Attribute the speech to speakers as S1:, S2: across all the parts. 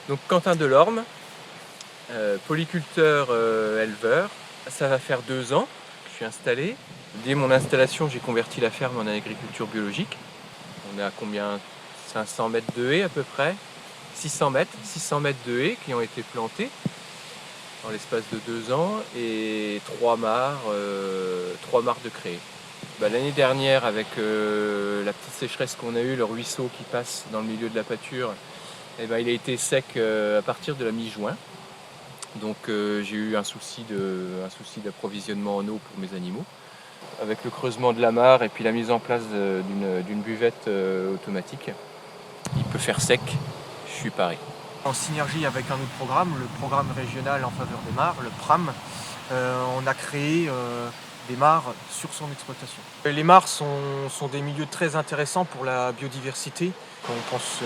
S1: Donc Quentin Delorme, polyculteur éleveur. Ça va faire 2 ans que je suis installé. Dès mon installation, j'ai converti la ferme en agriculture biologique. On est à combien? 500 mètres de haies à peu près. 600 mètres de haies qui ont été plantées dans l'espace de 2 ans et 3 mares de craie. L'année dernière, avec la petite sécheresse qu'on a eue, le ruisseau qui passe dans le milieu de la pâture, il a été sec à partir de la mi-juin. Donc j'ai eu un souci d'approvisionnement en eau pour mes animaux. Avec le creusement de la mare et puis la mise en place d'une buvette automatique, il peut faire sec, je suis paré.
S2: En synergie avec un autre programme, le programme régional en faveur des mares, le PRAM, on a créé des mares sur son exploitation. Les mares sont des milieux très intéressants pour la biodiversité. On pense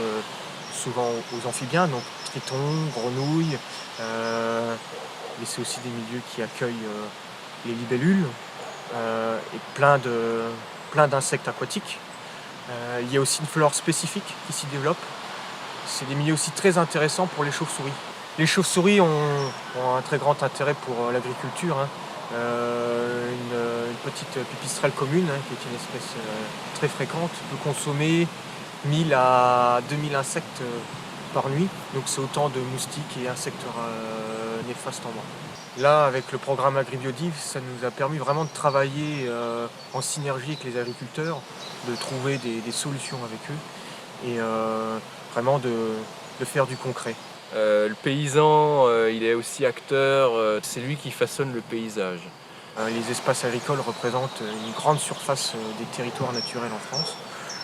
S2: souvent aux amphibiens, donc tritons, grenouilles, mais c'est aussi des milieux qui accueillent les libellules et plein d'insectes aquatiques. Il y a aussi une flore spécifique qui s'y développe. C'est des milieux aussi très intéressants pour les chauves-souris. Les chauves-souris ont un très grand intérêt pour l'agriculture. Une petite pipistrelle commune, qui est une espèce très fréquente, peut consommer 1000 à 2000 insectes par nuit. Donc c'est autant de moustiques et insectes néfastes en moins. Là, avec le programme AgriBiodiv, ça nous a permis vraiment de travailler en synergie avec les agriculteurs, de trouver des solutions avec eux et vraiment de faire du concret.
S1: Le paysan, il est aussi acteur, c'est lui qui façonne le paysage.
S2: Les espaces agricoles représentent une grande surface des territoires naturels en France.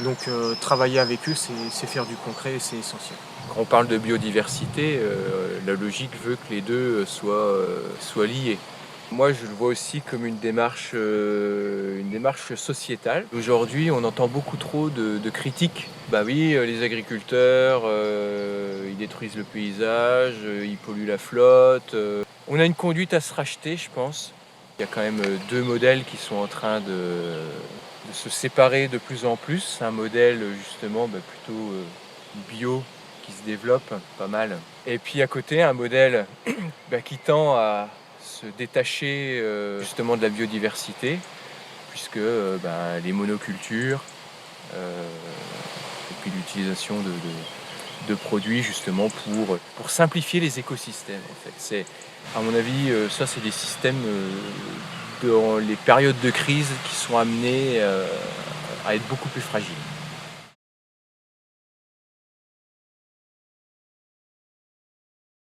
S2: Donc travailler avec eux, c'est faire du concret et c'est essentiel.
S1: Quand on parle de biodiversité, la logique veut que les deux soient liés. Moi, je le vois aussi comme une démarche sociétale. Aujourd'hui, on entend beaucoup trop de critiques. Oui, les agriculteurs, ils détruisent le paysage, ils polluent la flotte. On a une conduite à se racheter, je pense. Il y a quand même 2 modèles qui sont en train de se séparer de plus en plus. Un modèle justement plutôt bio qui se développe pas mal. Et puis à côté, un modèle qui tend à se détacher justement de la biodiversité, puisque les monocultures et puis l'utilisation de produits justement pour simplifier les écosystèmes. En fait. À mon avis, ça c'est des systèmes dans les périodes de crise qui sont amenés à être beaucoup plus fragiles.